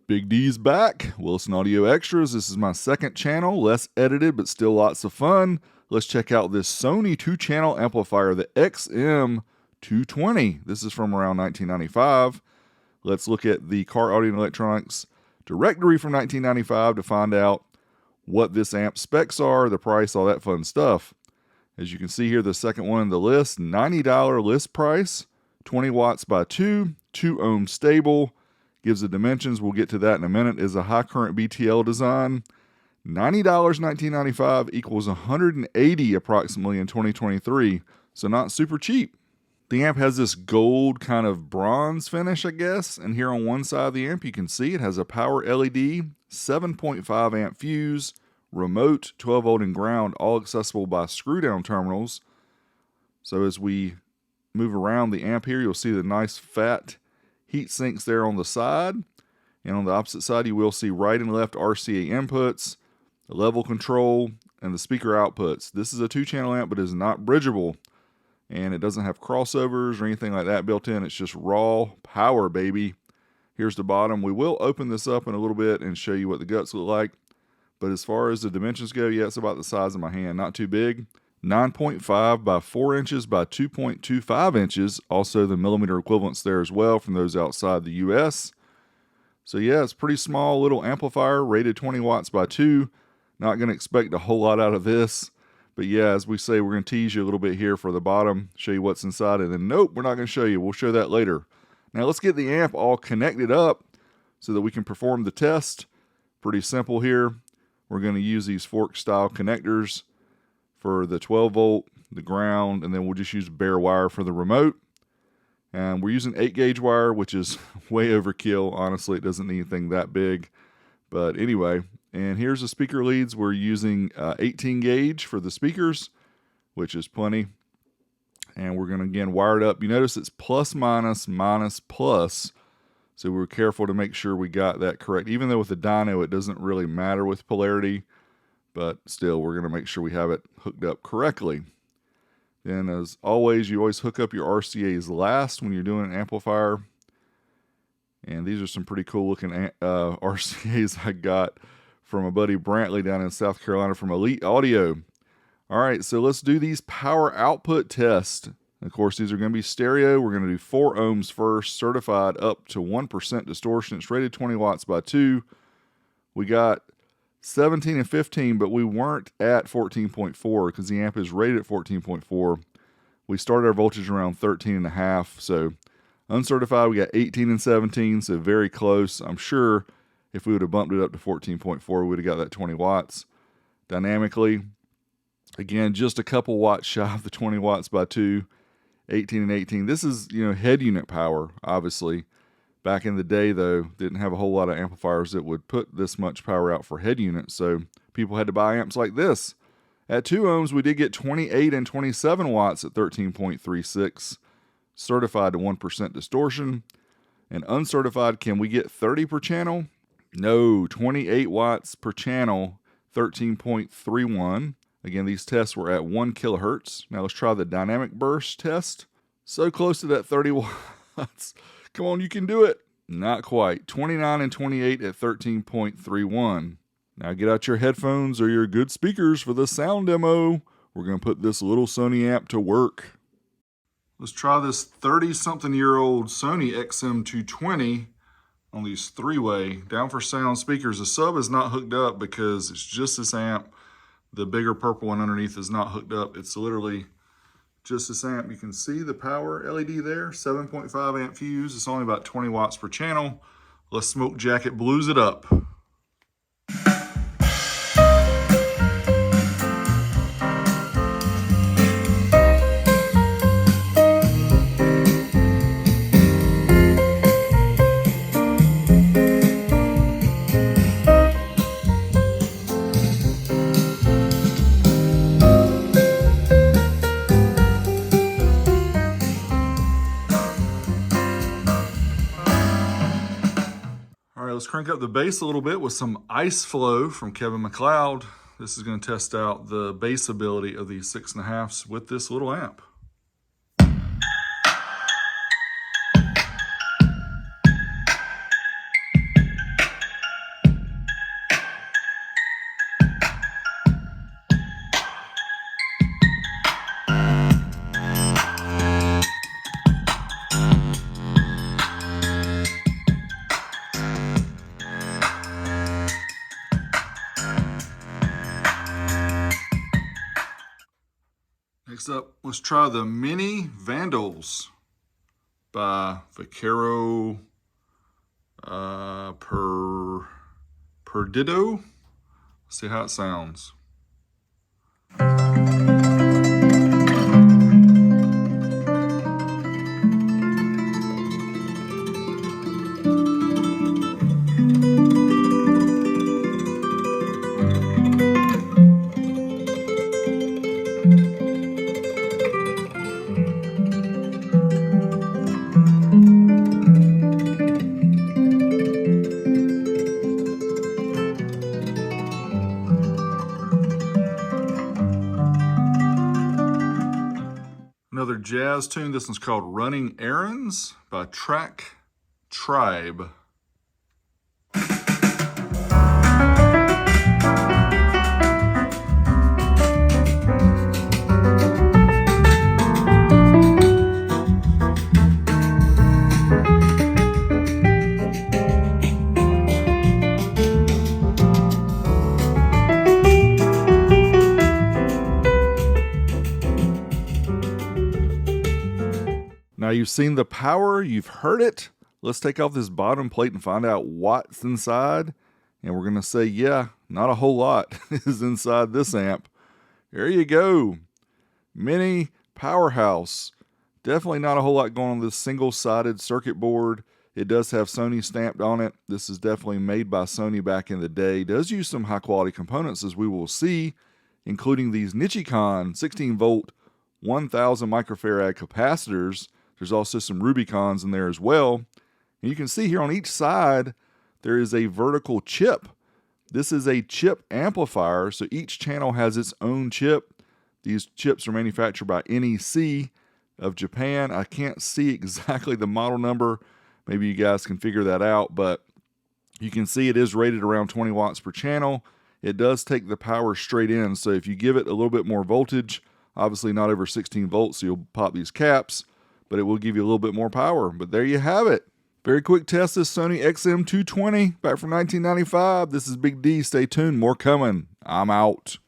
Big D's back. Wilson Audio Extras. This is my second channel, less edited but still lots of fun. Let's check out this Sony 2-channel amplifier, the XM-220. This is from around 1995. Let's look at the Car Audio and Electronics directory from 1995 to find out what this amp specs are, the price, all that fun stuff. As you can see here, the second one in the list, $90 list price, 20 watts by 2 ohm stable. Gives the dimensions, we'll get to that in a minute, is a high current BTL design. $90 1995 equals $180 approximately in 2023, so not super cheap. The amp has this gold kind of bronze finish, I guess, and here on one side of the amp you can see it has a power LED, 7.5 amp fuse, remote, 12 volt and ground, all accessible by screw down terminals. So as we move around the amp here, you'll see the nice fat heat sinks there on the side, and on the opposite side you will see right and left RCA inputs, the level control, and the speaker outputs. This is a 2-channel amp but is not bridgeable, and it doesn't have crossovers or anything like that built in. It's just raw power, baby. Here's the bottom. We will open this up in a little bit and show you what the guts look like, but as far as the dimensions go, yeah, it's about the size of my hand, not too big. 9.5 by 4 inches by 2.25 inches. Also the millimeter equivalents there as well from those outside the US. So yeah, it's pretty small little amplifier, rated 20 watts by 2. Not going to expect a whole lot out of this. But yeah, as we say, we're going to tease you a little bit here for the bottom, show you what's inside, and then nope, we're not going to show you. We'll show that later. Now let's get the amp all connected up so that we can perform the test. Pretty simple here. We're going to use these fork style connectors for the 12 volt, the ground, and then we'll just use bare wire for the remote. And we're using 8 gauge wire, which is way overkill. Honestly, it doesn't need anything that big. But anyway, and here's the speaker leads. We're using 18 gauge for the speakers, which is plenty. And we're going to again wire it up. You notice it's plus minus minus plus. So we're careful to make sure we got that correct. Even though with the dyno it doesn't really matter with polarity, but still we're going to make sure we have it hooked up correctly. Then as always, you always hook up your RCAs last when you're doing an amplifier. And these are some pretty cool looking RCAs I got from a buddy Brantley down in South Carolina from Elite Audio. All right, so let's do these power output tests. Of course, these are going to be stereo. We're going to do 4 ohms first, certified up to 1% distortion. It's rated 20 watts by 2. We got 17 and 15, but we weren't at 14.4 because the amp is rated at 14.4. We started our voltage around 13.5, so uncertified, we got 18 and 17, so very close. I'm sure if we would have bumped it up to 14.4, we would have got that 20 watts. Dynamically, again, just a couple watts shy of the 20 watts by 2, 18 and 18. This is, head unit power, obviously. Back in the day, though, didn't have a whole lot of amplifiers that would put this much power out for head units, so people had to buy amps like this. At 2 ohms, we did get 28 and 27 watts at 13.36, certified to 1% distortion. And uncertified, can we get 30 per channel? No, 28 watts per channel, 13.31. Again, these tests were at 1 kilohertz. Now let's try the dynamic burst test. So close to that 30 watts. Come on, you can do it. Not quite. 29 and 28 at 13.31. Now get out your headphones or your good speakers for the sound demo. We're going to put this little Sony amp to work. Let's try this 30-something-year-old Sony XM-220 on these 3-way down for sound speakers. The sub is not hooked up because it's just this amp. The bigger purple one underneath is not hooked up. It's literally just this amp. You can see the power LED there, 7.5 amp fuse. It's only about 20 watts per channel. Let's Smoke Jacket blues it up. Let's crank up the bass a little bit with some Ice Flow from Kevin MacLeod. This is going to test out the bass ability of these 6.5s with this little amp. Next up, let's try the Mini Vandals by Vaquero Perdido. See how it sounds. Another jazz tune. This one's called Running Errands by Track Tribe. Now you've seen the power, you've heard it. Let's take off this bottom plate and find out what's inside. And we're going to say, yeah, not a whole lot is inside this amp. There you go. Mini Powerhouse. Definitely not a whole lot going on this single-sided circuit board. It does have Sony stamped on it. This is definitely made by Sony back in the day. It does use some high-quality components, as we will see, including these Nichicon 16-volt 1,000 microfarad capacitors. There's also some Rubicons in there as well. And you can see here on each side, there is a vertical chip. This is a chip amplifier, so each channel has its own chip. These chips are manufactured by NEC of Japan. I can't see exactly the model number. Maybe you guys can figure that out, but you can see it is rated around 20 watts per channel. It does take the power straight in, so if you give it a little bit more voltage, obviously not over 16 volts, so you'll pop these caps, but it will give you a little bit more power. But there you have it. Very quick test, this Sony XM-220 back from 1995. This is Big D. Stay tuned. More coming. I'm out.